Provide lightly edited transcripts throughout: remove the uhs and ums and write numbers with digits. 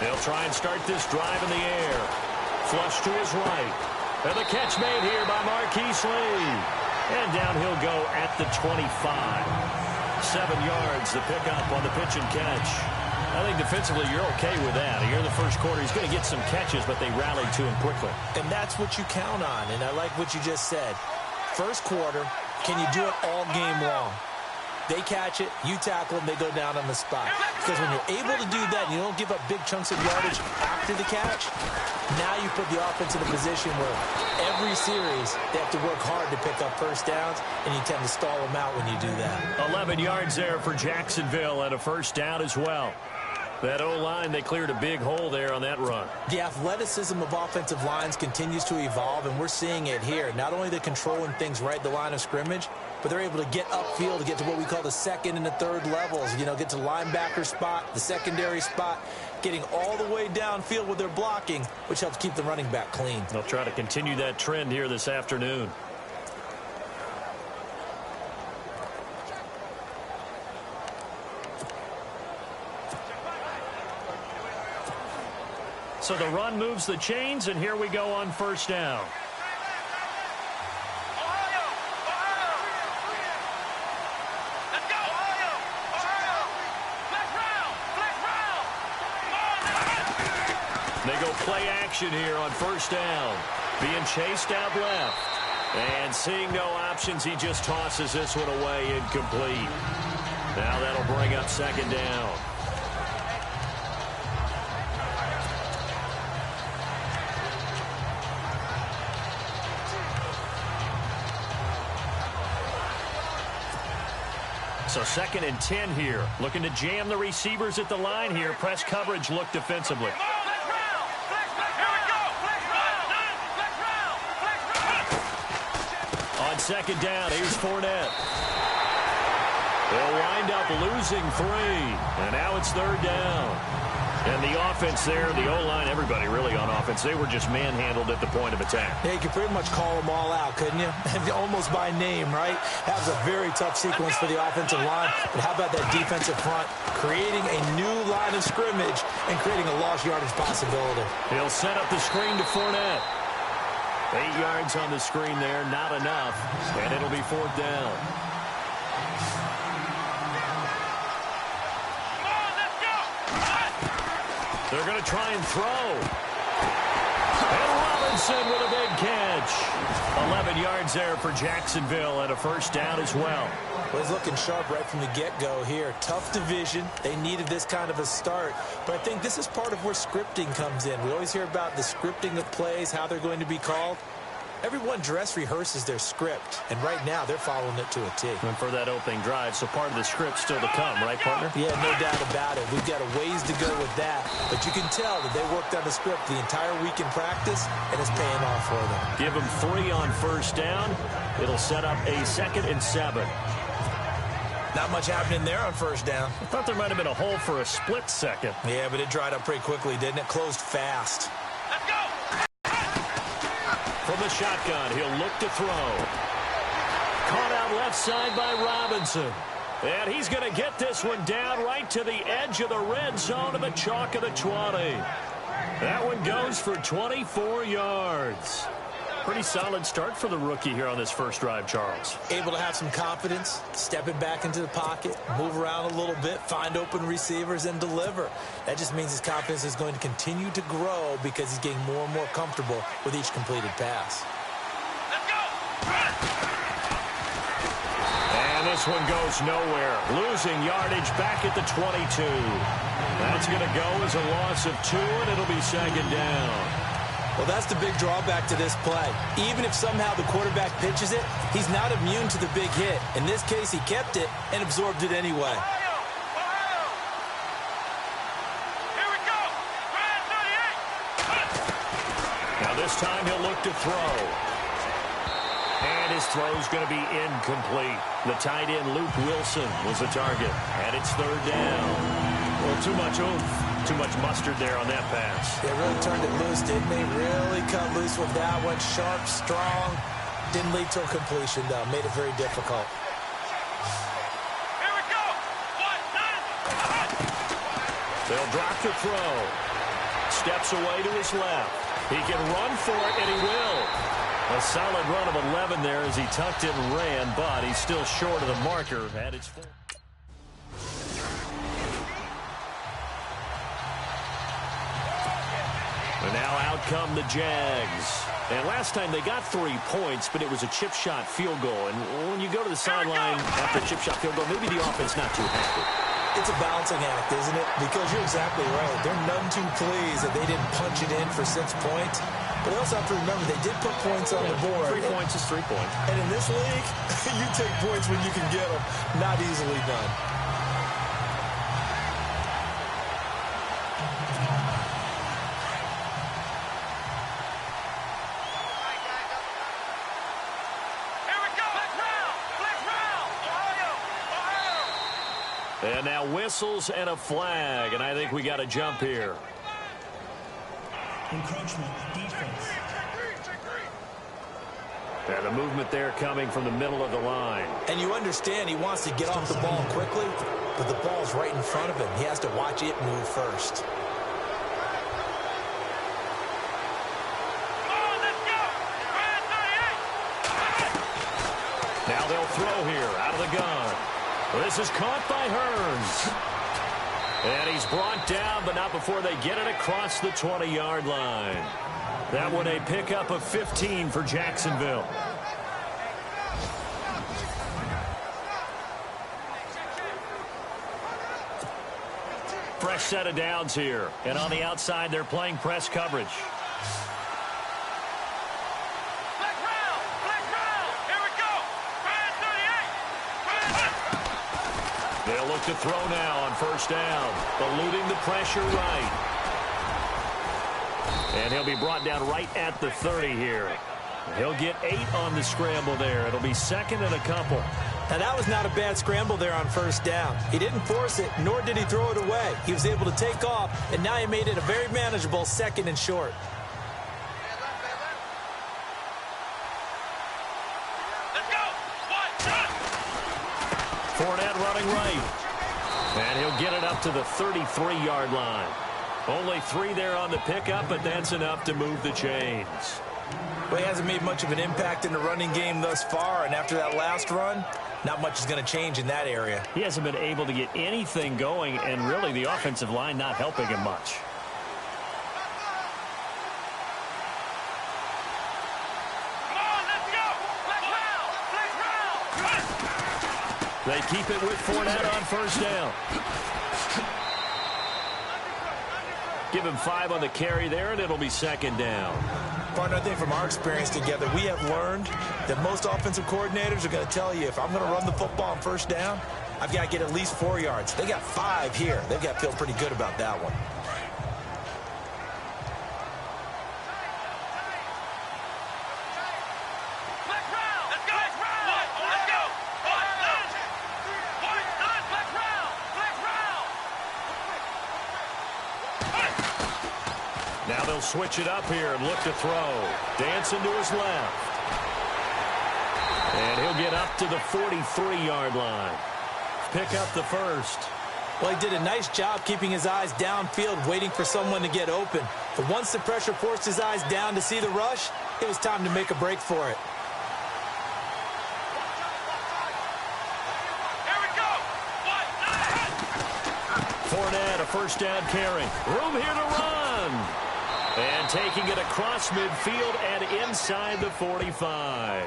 They'll try and start this drive in the air. Flush to his right. And the catch made here by Marquise Lee. And down he'll go at the 25. 7 yards, the pickup on the pitch and catch. I think defensively you're okay with that. Here in the first quarter, he's going to get some catches, but they rallied to him quickly. And that's what you count on, and I like what you just said. First quarter, can you do it all game long? They catch it, you tackle them, they go down on the spot. Because when you're able to do that and you don't give up big chunks of yardage after the catch, now you put the offense in a position where every series they have to work hard to pick up first downs, and you tend to stall them out when you do that. 11 yards there for Jacksonville and a first down as well. That O-line, they cleared a big hole there on that run. The athleticism of offensive lines continues to evolve, and we're seeing it here. Not only are they controlling things right at the line of scrimmage, but they're able to get upfield to get to what we call the second and the third levels. You know, get to the linebacker spot, the secondary spot, getting all the way downfield with their blocking, which helps keep the running back clean. They'll try to continue that trend here this afternoon. So the run moves the chains, and here we go on first down. They go play action here on first down. Being chased out left. And seeing no options, he just tosses this one away, incomplete. Now that'll bring up second down. So second and 10 here. Looking to jam the receivers at the line here. Press coverage look defensively. On second down, here's Fournette. They'll wind up losing 3. And now it's third down. And the offense there, the O-line, everybody really on offense, they were just manhandled at the point of attack. Yeah, you could pretty much call them all out, couldn't you? Almost by name, right? That was a very tough sequence for the offensive line. But how about that defensive front creating a new line of scrimmage and creating a lost yardage possibility? He'll set up the screen to Fournette. 8 yards on the screen there, not enough. And it'll be fourth down. They're going to try and throw. And Robinson with a big catch. 11 yards there for Jacksonville and a first down as well. Well, he's looking sharp right from the get-go here. Tough division. They needed this kind of a start. But I think this is part of where scripting comes in. We always hear about the scripting of plays, how they're going to be called. Everyone dress rehearses their script, and right now they're following it to a T. And for that opening drive, so part of the script still to come, right, partner? Yeah, no doubt about it. We've got a ways to go with that, but you can tell that they worked on the script the entire week in practice, and it's paying off for them. Give them 3 on first down. It'll set up a 2nd and 7. Not much happening there on first down. I thought there might have been a hole for a split second. Yeah, but it dried up pretty quickly, didn't it? Closed fast. Let's go! From the shotgun, he'll look to throw. Caught out left side by Robinson. And he's going to get this one down right to the edge of the red zone of the chalk of the 20. That one goes for 24 yards. Pretty solid start for the rookie here on this first drive, Charles. Able to have some confidence, stepping back into the pocket, move around a little bit, find open receivers, and deliver. That just means his confidence is going to continue to grow because he's getting more and more comfortable with each completed pass. Let's go! And this one goes nowhere. Losing yardage back at the 22. That's going to go as a loss of 2, and it'll be second down. Well, that's the big drawback to this play. Even if somehow the quarterback pitches it, he's not immune to the big hit. In this case, he kept it and absorbed it anyway. Here we go. Now this time he'll look to throw. And his throw's going to be incomplete. The tight end, Luke Wilson, was the target. And it's third down. Well, too much oomph. Too much mustard there on that pass. They really turned it loose, didn't they? Really cut loose with that one. Sharp, strong. Didn't lead to a completion, though. Made it very difficult. Here we go. They'll drop the throw. Steps away to his left. He can run for it, and he will. A solid run of 11 there as he tucked it and ran, but he's still short of the marker at its full. And now out come the Jags. And last time they got 3 points, but it was a chip shot field goal. And when you go to the sideline after a chip shot field goal, maybe the offense not too happy. It's a balancing act, isn't it? Because you're exactly right. They're none too pleased that they didn't punch it in for 6 points. But they also have to remember they did put points on the board. 3 points is 3 points. And in this league, you take points when you can get them. Not easily done. And now whistles and a flag, and I think we got a jump here. Encroachment, defense. And the movement there coming from the middle of the line. And you understand he wants to get off the ball quickly, but the ball's right in front of him. He has to watch it move first. Now they'll throw here out of the gun. This is caught by Hearns. And he's brought down, but not before they get it across the 20-yard line. That one a pickup of 15 for Jacksonville. Fresh set of downs here. And on the outside, they're playing press coverage. They'll look to throw now on first down. Eluding the pressure right. And he'll be brought down right at the 30 here. He'll get 8 on the scramble there. It'll be second and a couple. Now, that was not a bad scramble there on first down. He didn't force it, nor did he throw it away. He was able to take off, and now he made it a very manageable second and short. Fournette running right. And he'll get it up to the 33-yard line. Only 3 there on the pickup, but that's enough to move the chains. Well, he hasn't made much of an impact in the running game thus far, and after that last run, not much is going to change in that area. He hasn't been able to get anything going, and really the offensive line not helping him much. They keep it with Fournette on first down. Give him 5 on the carry there, and it'll be second down. Partner, I think from our experience together, we have learned that most offensive coordinators are going to tell you, if I'm going to run the football on first down, I've got to get at least 4 yards. They got 5 here. They've got to feel pretty good about that one. Now they'll switch it up here and look to throw. Dancing to his left. And he'll get up to the 43-yard line. Pick up the first. Well, he did a nice job keeping his eyes downfield, waiting for someone to get open. But once the pressure forced his eyes down to see the rush, it was time to make a break for it. Fournette, a first down carry. Room here to run. And taking it across midfield and inside the 45.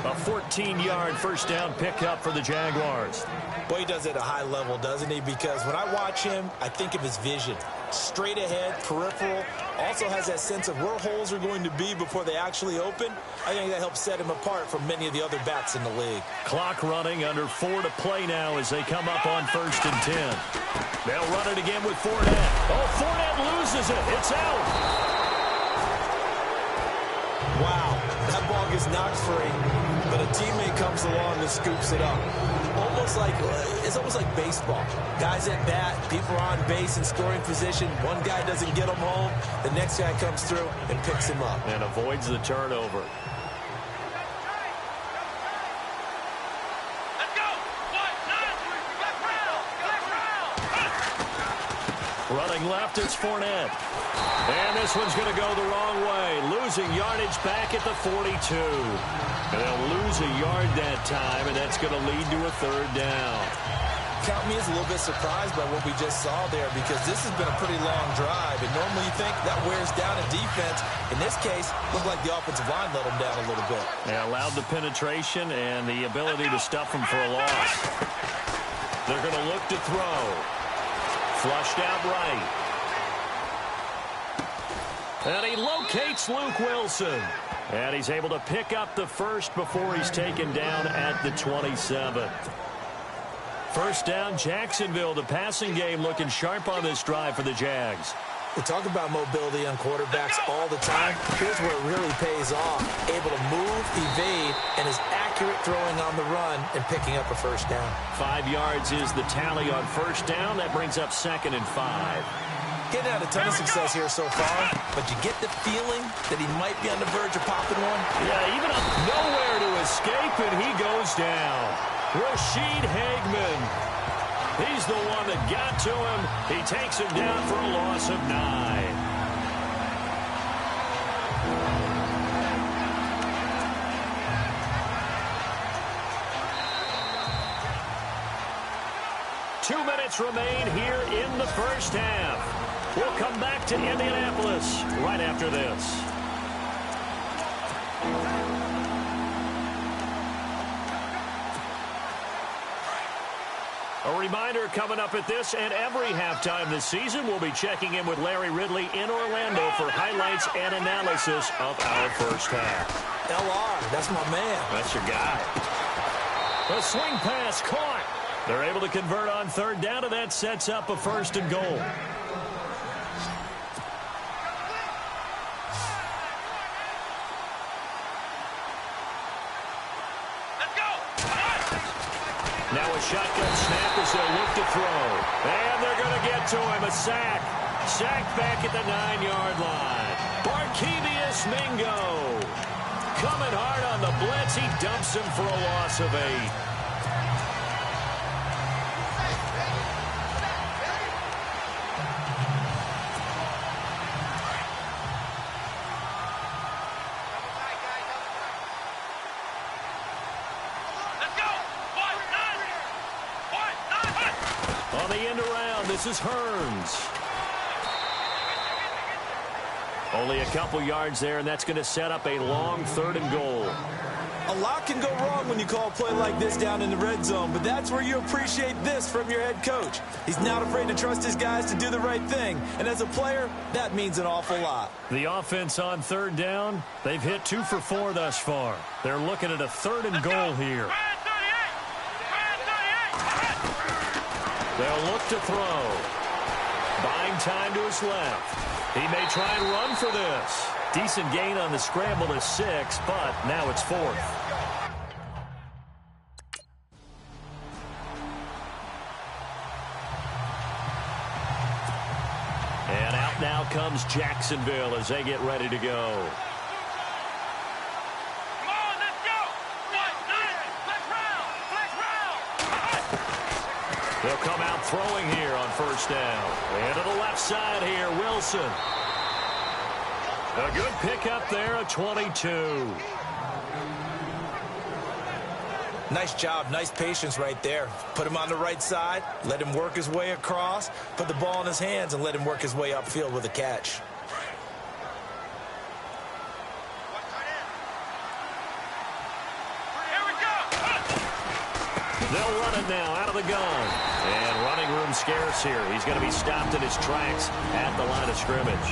A 14-yard first down pickup for the Jaguars. Boy, he does it at a high level, doesn't he? Because when I watch him, I think of his vision. Straight ahead, peripheral. Also has that sense of where holes are going to be before they actually open. I think that helps set him apart from many of the other backs in the league. Clock running, under 4 to play now as they come up on first and 10. They'll run it again with Fournette. Oh, Fournette loses it. It's out. Wow, that ball gets knocked free, but a teammate comes along and scoops it up. It's almost like baseball. Guys at bat, people are on base in scoring position. One guy doesn't get him home. The next guy comes through and picks him up. And avoids the turnover. Running left, it's Fournette. And this one's going to go the wrong way. Losing yardage back at the 42. And they'll lose a yard that time, and that's going to lead to a third down. Count me as a little bit surprised by what we just saw there, because this has been a pretty long drive, and normally you think that wears down a defense. In this case, looked like the offensive line let them down a little bit. Yeah, allowed the penetration and the ability to stuff them for a loss. They're going to look to throw. Flushed out right. And he locates Luke Wilson. And he's able to pick up the first before he's taken down at the 27. First down, Jacksonville. The passing game looking sharp on this drive for the Jags. We talk about mobility on quarterbacks all the time. Here's where it really pays off. Able to move, evade, and is accurate throwing on the run and picking up a first down. 5 yards is the tally on first down. That brings up 2nd and 5. Getting had a ton of success here so far, but you get the feeling that he might be on the verge of popping one. Yeah, even up nowhere to escape, and he goes down. Rashid Hageman. He's the one that got to him. He takes him down for a loss of 9. Two minutes remain here in the first half. We'll come back to Indianapolis right after this. A reminder coming up at this and every halftime this season, we'll be checking in with Larry Ridley in Orlando for highlights and analysis of our first half. LR, that's my man. That's your guy. The swing pass caught. They're able to convert on third down, and that sets up a 1st and goal. Now a shotgun snap as they look to throw. And they're going to get to him. A sack. Sacked back at the 9-yard line. Barkevious Mingo. Coming hard on the blitz. He dumps him for a loss of 8. On the end around, this is Hearns. Only a couple yards there, and that's going to set up a long 3rd and goal. A lot can go wrong when you call a play like this down in the red zone, but that's where you appreciate this from your head coach. He's not afraid to trust his guys to do the right thing, and as a player, that means an awful lot. The offense on 3rd down, they've hit 2 for 4 thus far. They're looking at a 3rd and goal here. They'll look to throw. Buying time to his left. He may try and run for this. Decent gain on the scramble to 6, but now it's 4th. And out now comes Jacksonville as they get ready to go. They'll come out throwing here on first down. And to the left side here, Wilson. A good pickup there, a 22. Nice job, nice patience right there. Put him on the right side, let him work his way across, put the ball in his hands, and let him work his way upfield with a catch. They'll run it now out of the gun. And running room scarce here. He's going to be stopped in his tracks at the line of scrimmage.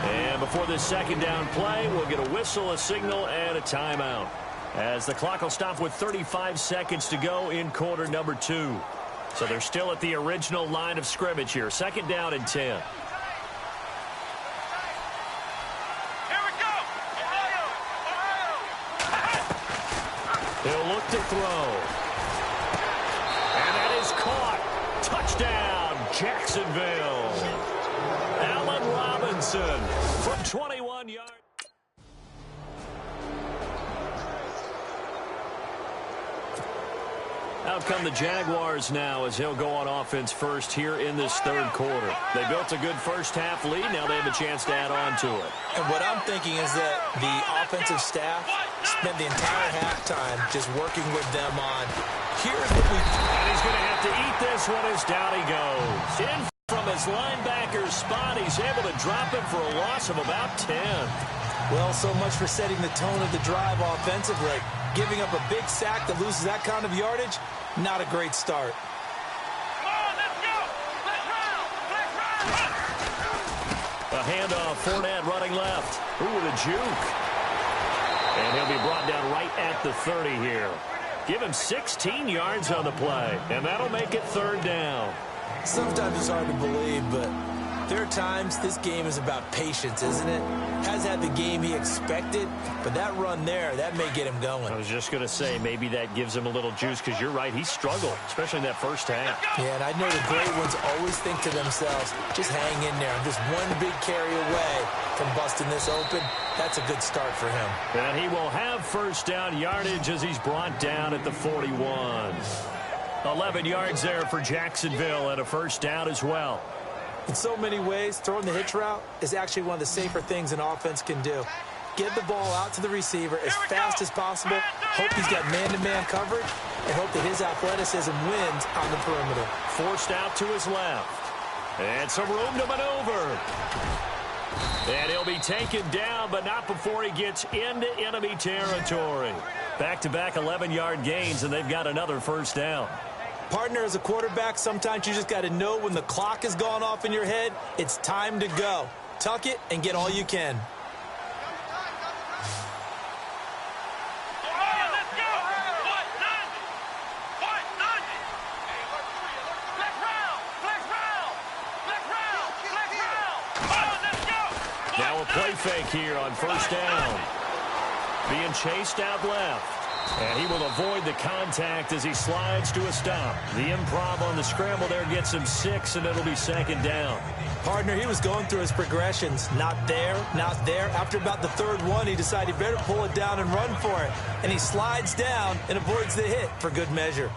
And before this 2nd down play, we'll get a whistle, a signal, and a timeout. As the clock will stop with 35 seconds to go in quarter number 2. So they're still at the original line of scrimmage here. 2nd down and 10. He'll look to throw. And that is caught. Touchdown, Jacksonville. Allen Robinson from 21 yards. Out come the Jaguars now as he'll go on offense first here in this third quarter. They built a good first-half lead. Now they have a chance to add on to it. And what I'm thinking is that the offensive staff spent the entire halftime just working with them on, here's what we... And he's going to have to eat this one as down he goes. In from his linebacker's spot, he's able to drop him for a loss of about 10. Well, so much for setting the tone of the drive offensively. Giving up a big sack that loses that kind of yardage, not a great start. Come on, let's go. A handoff, Fournette running left. Ooh, with a juke. And he'll be brought down right at the 30 here. Give him 16 yards on the play, and that'll make it third down. Sometimes it's hard to believe, but there are times this game is about patience, isn't it? Has had the game he expected, but that run there, that may get him going. I was just going to say, maybe that gives him a little juice, because you're right, he struggled, especially in that first half. Yeah, and I know the great ones always think to themselves, just hang in there. I'm just one big carry away from busting this open. That's a good start for him. And he will have first down yardage as he's brought down at the 41. 11 yards there for Jacksonville and a first down as well. In so many ways, throwing the hitch route is actually one of the safer things an offense can do. Get the ball out to the receiver as fast as possible, hope he's got man-to-man coverage, and hope that his athleticism wins on the perimeter. Forced out to his left. And some room to maneuver. And he'll be taken down, but not before he gets into enemy territory. Back-to-back 11-yard gains, and they've got another first down. Partner, as a quarterback, sometimes you just got to know when the clock has gone off in your head, it's time to go. Tuck it and get all you can. Now a play fake here on first down. Being chased out left. And he will avoid the contact as he slides to a stop. The improv on the scramble there gets him 6, and it'll be second down. Partner, he was going through his progressions. Not there, not there. After about the third one, he decided he better pull it down and run for it. And he slides down and avoids the hit for good measure.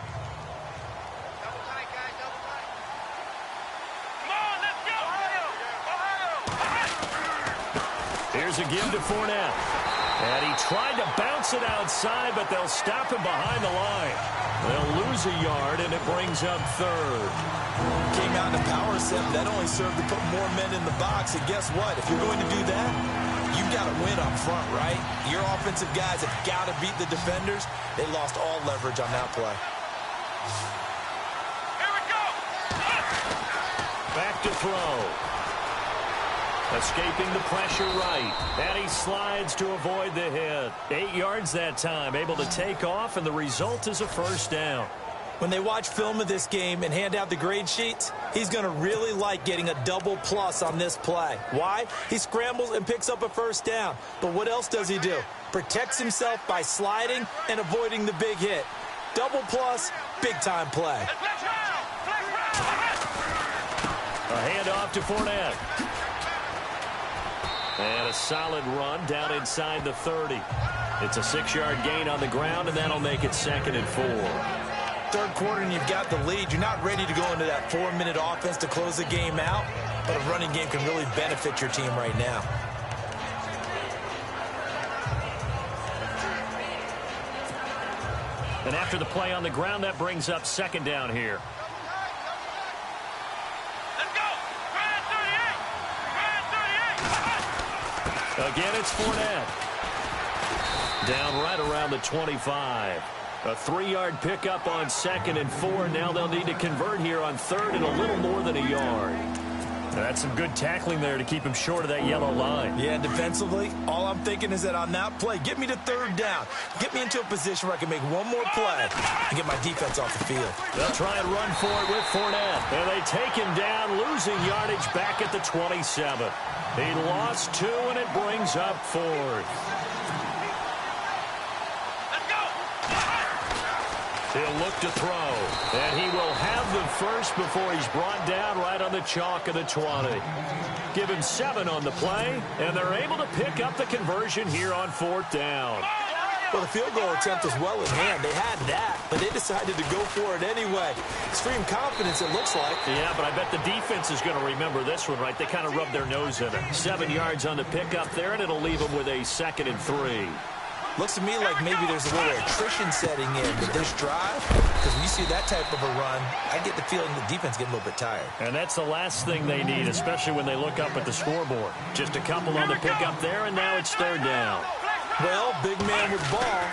Here's a give to Fournette. And he tried to bounce it outside, but they'll stop him behind the line. They'll lose a yard, and it brings up third. Came out in a power set. That only served to put more men in the box. And guess what? If you're going to do that, you've got to win up front, right? Your offensive guys have got to beat the defenders. They lost all leverage on that play. Here we go. Back to throw. Escaping the pressure right. And he slides to avoid the hit. 8 yards that time. Able to take off, and the result is a first down. When they watch film of this game and hand out the grade sheets, he's going to really like getting a double plus on this play. Why? He scrambles and picks up a first down. But what else does he do? Protects himself by sliding and avoiding the big hit. Double plus, big-time play. A handoff to Fournette. And a solid run down inside the 30. It's a 6-yard gain on the ground, and that'll make it second and 4. Third quarter, and you've got the lead. You're not ready to go into that 4-minute offense to close the game out, but a running game can really benefit your team right now. And after the play on the ground, that brings up second down here. Again, it's Fournette. Down right around the 25. A 3-yard pickup on second and 4. Now they'll need to convert here on third and a little more than a yard. That's some good tackling there to keep him short of that yellow line. Yeah, defensively, all I'm thinking is that on that play, get me to third down. Get me into a position where I can make one more play and get my defense off the field. They'll try and run for it with Fournette. And they take him down, losing yardage back at the 27. He lost 2, and it brings up fourth. He'll look to throw, and he will have the first before he's brought down right on the chalk of the 20. Give him 7 on the play, and they're able to pick up the conversion here on fourth down. Well, the field goal attempt was well in hand. They had that, but they decided to go for it anyway. Extreme confidence, it looks like. Yeah, but I bet the defense is going to remember this one, right? They kind of rubbed their nose in it. 7 yards on the pickup there, and it'll leave them with a 2nd and 3. Looks to me like maybe there's a little attrition setting in with this drive, because when you see that type of a run, I get the feeling the defense getting a little bit tired. And that's the last thing they need, especially when they look up at the scoreboard. Just a couple on the pickup there, and now it's 3rd down. Well, big man with ball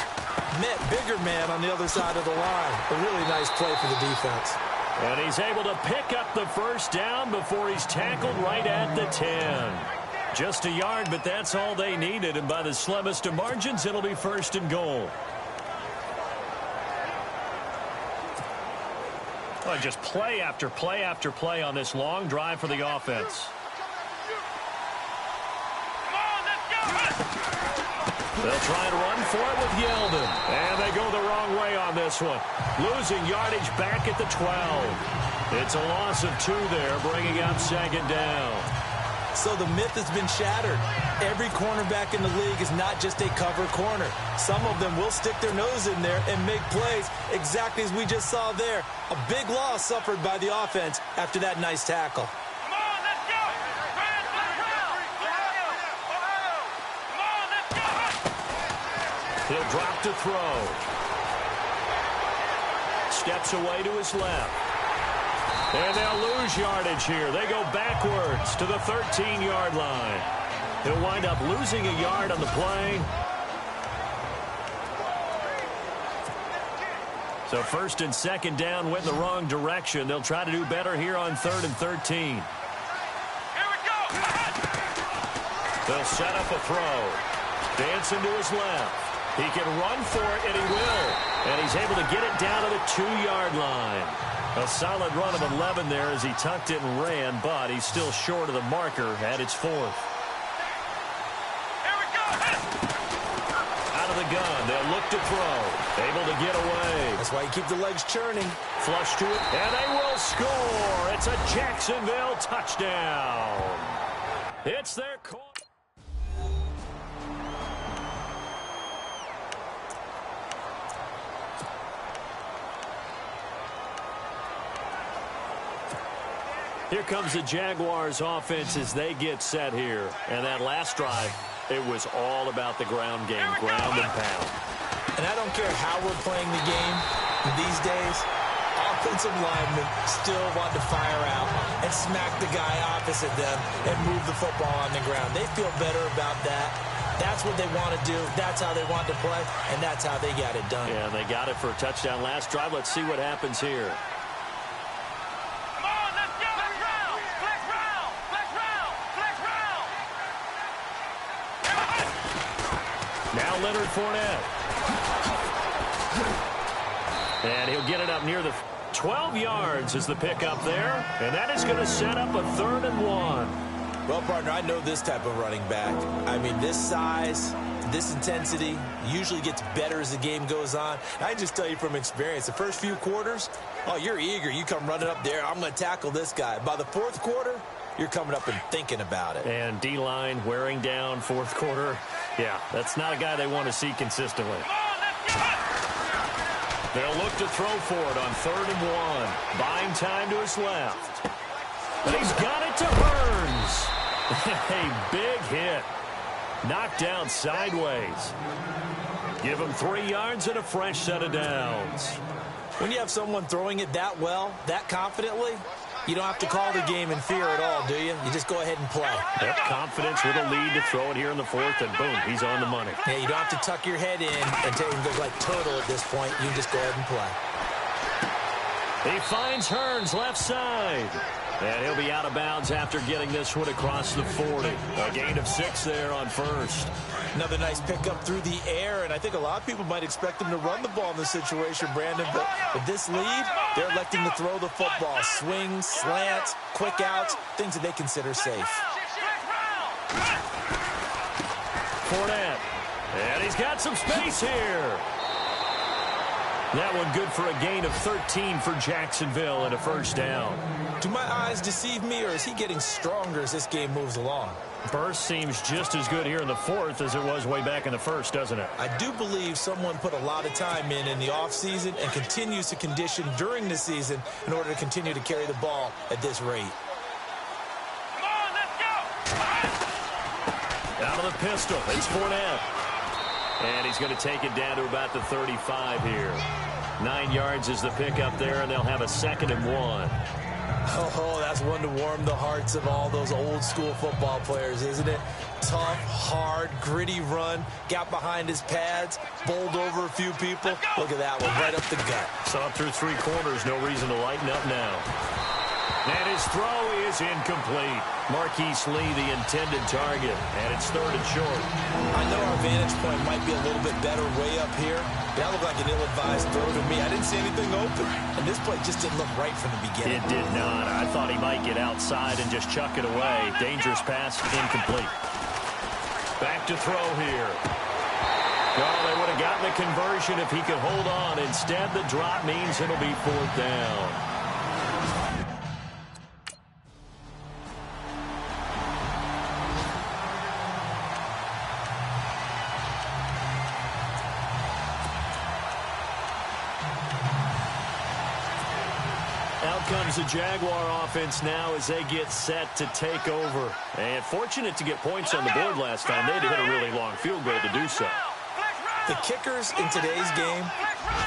met bigger man on the other side of the line. A really nice play for the defense. And he's able to pick up the 1st down before he's tackled right at the 10. Just a yard, but that's all they needed. And by the slimmest of margins, it'll be 1st and goal. Oh, just play after play after play on this long drive for the offense. They'll try and run for it with Yeldon. And they go the wrong way on this one. Losing yardage back at the 12. It's a loss of 2 there, bringing up 2nd down. So the myth has been shattered. Every cornerback in the league is not just a cover corner. Some of them will stick their nose in there and make plays exactly as we just saw there. A big loss suffered by the offense after that nice tackle. He'll drop to throw. Steps away to his left. And they'll lose yardage here. They go backwards to the 13-yard line. He'll wind up losing a yard on the play. So 1st and 2nd down went in the wrong direction. They'll try to do better here on 3rd and 13. Here we go. They'll set up a throw. Dancing to his left. He can run for it, and he will. And he's able to get it down to the 2-yard line. A solid run of 11 there as he tucked it and ran, but he's still short of the marker at its 4th. Here we go. Out of the gun, they'll look to throw. Able to get away. That's why you keep the legs churning. Flush to it, and they will score. It's a Jacksonville touchdown. It's their call. Here comes the Jaguars offense as they get set here. And that last drive, it was all about the ground game, ground and pound. And I don't care how we're playing the game these days, offensive linemen still want to fire out and smack the guy opposite them and move the football on the ground. They feel better about that. That's what they want to do. That's how they want to play, and that's how they got it done. Yeah, they got it for a touchdown last drive. Let's see what happens here. Now Leonard Fournette. And he'll get it up near the 12 yards is the pickup there. And that is going to set up a 3rd and 1. Well, partner, I know this type of running back. I mean, this size, this intensity usually gets better as the game goes on. I just tell you from experience, the first few quarters, oh, you're eager. You come running up there. I'm going to tackle this guy. By the 4th quarter, you're coming up and thinking about it. And D-line wearing down 4th quarter. Yeah, that's not a guy they want to see consistently. They'll look to throw for it on 3rd and 1. Buying time to his left. And he's got it to Burns. A big hit. Knocked down sideways. Give him 3 yards and a fresh set of downs. When you have someone throwing it that well, that confidently, you don't have to call the game in fear at all, do you? You just go ahead and play. Yep, confidence with a lead to throw it here in the 4th, and boom, he's on the money. Yeah, you don't have to tuck your head in and go like turtle at this point. You can just go ahead and play. He finds Hearns left side. And he'll be out of bounds after getting this one across the 40. A gain of 6 there on 1st. Another nice pickup through the air, and I think a lot of people might expect him to run the ball in this situation, Brandon. But with this lead, they're electing to throw the football. Swings, slants, quick outs, things that they consider safe. Fournette. And he's got some space here. That one good for a gain of 13 for Jacksonville and a first down. Do my eyes deceive me, or is he getting stronger as this game moves along? Burst seems just as good here in the fourth as it was way back in the first, doesn't it? I do believe someone put a lot of time in the offseason and continues to condition during the season in order to continue to carry the ball at this rate. Come on, let's go. Out of the pistol, it's Fournette. And he's going to take it down to about the 35 here. 9 yards is the pickup there, and they'll have a 2nd and 1. Oh, that's one to warm the hearts of all those old-school football players, isn't it? Tough, hard, gritty run, got behind his pads, bowled over a few people. Look at that one, right up the gut. Saw through 3 quarters, no reason to lighten up now. And his throw is incomplete. Marquise Lee, the intended target, and it's 3rd and short. I know our vantage point might be a little bit better way up here. That looked like an ill-advised throw to me. I didn't see anything open, and this play just didn't look right from the beginning. It did not. I thought he might get outside and just chuck it away. Dangerous pass, incomplete. Back to throw here. Oh, they would have gotten the conversion if he could hold on. Instead, the drop means it'll be 4th down. Comes the Jaguar offense now as they get set to take over. And fortunate to get points on the board last time. They had to hit a really long field goal to do so. The kickers in today's game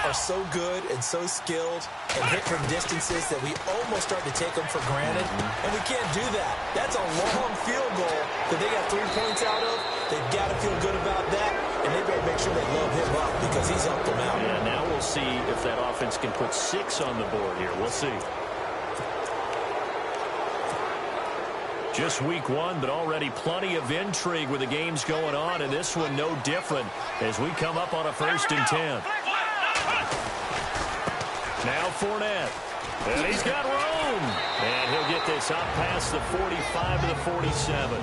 are so good and so skilled and hit from distances that we almost start to take them for granted. And we can't do that. That's a long field goal that they got 3 points out of. They've got to feel good about that. And they better make sure they load him up because he's helped them out. Yeah, now we'll see if that offense can put 6 on the board here. We'll see. Just week 1, but already plenty of intrigue with the games going on, and this one no different as we come up on a 1st and 10. Now Fournette, and he's got room, and he'll get this up past the 45 to the 47.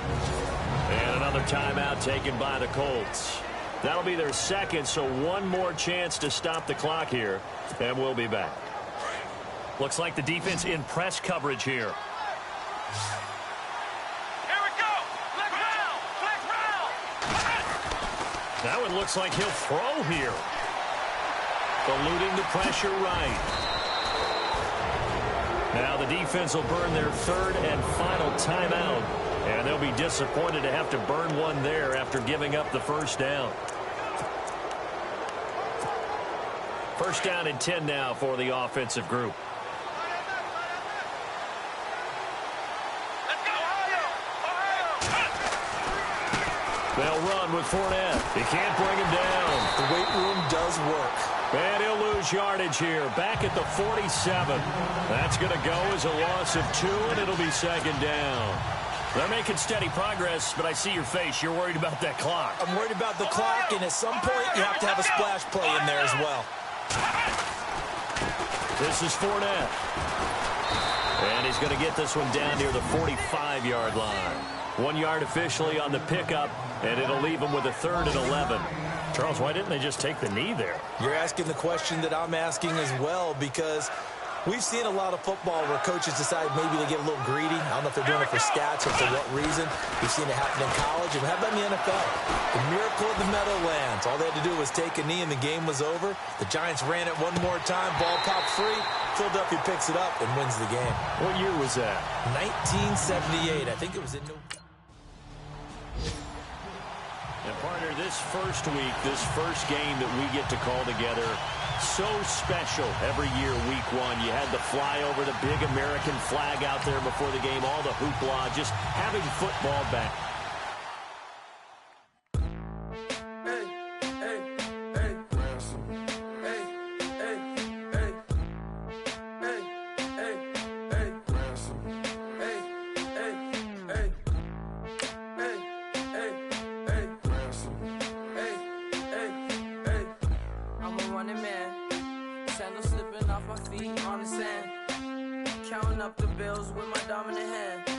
And another timeout taken by the Colts. That'll be their 2nd, so one more chance to stop the clock here, and we'll be back. Looks like the defense in press coverage here. Now it looks like he'll throw here. Eluding the pressure right. Now the defense will burn their 3rd and final timeout. And they'll be disappointed to have to burn one there after giving up the 1st down. 1st down and 10 now for the offensive group. They'll run with Fournette. He can't bring him down. The weight room does work. And he'll lose yardage here. Back at the 47. That's going to go as a loss of 2, and it'll be 2nd down. They're making steady progress, but I see your face. You're worried about that clock. I'm worried about the clock, and at some point, you have to have a splash play in there as well. This is Fournette. And he's going to get this one down near the 45-yard line. 1 yard officially on the pickup, and it'll leave him with a 3rd and 11. Charles, why didn't they just take the knee there? You're asking the question that I'm asking as well, because we've seen a lot of football where coaches decide maybe they get a little greedy. I don't know if they're doing it for stats or for what reason. We've seen it happen in college, and how about in the NFL? The miracle of the Meadowlands. All they had to do was take a knee, and the game was over. The Giants ran it one more time. Ball popped free. Philadelphia picks it up and wins the game. What year was that? 1978. I think it was in New York. And partner, this first week, this first game that we get to call together, so special every year, week 1. You had the flyover, the big American flag out there before the game, all the hoopla, just having football back. Sandals slipping off my feet on the sand. Counting up the bills with my dominant hand.